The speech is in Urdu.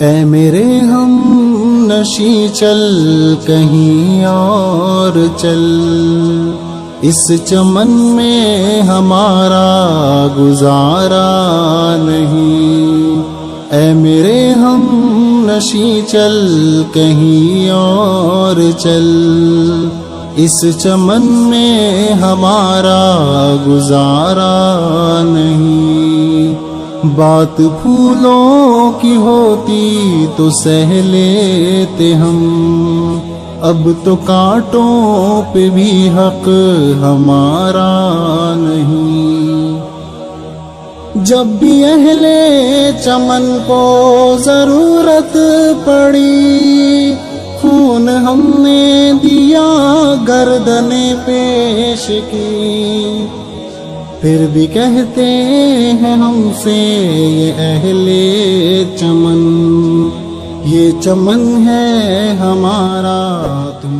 اے میرے ہم نشی چل کہیں اور چل، اس چمن میں ہمارا گزارا نہیں۔ اے میرے ہم نشی چل کہیں اور چل، اس چمن میں ہمارا گزارا نہیں۔ بات پھولوں کی ہوتی تو سہ لیتے ہم، اب تو کانٹوں پہ بھی حق ہمارا نہیں۔ جب بھی اہل چمن کو ضرورت پڑی، خون ہم نے دیا گردنیں پیش کی، پھر بھی کہتے ہیں ہم سے یہ اہل چمن، یہ چمن ہے ہمارا تم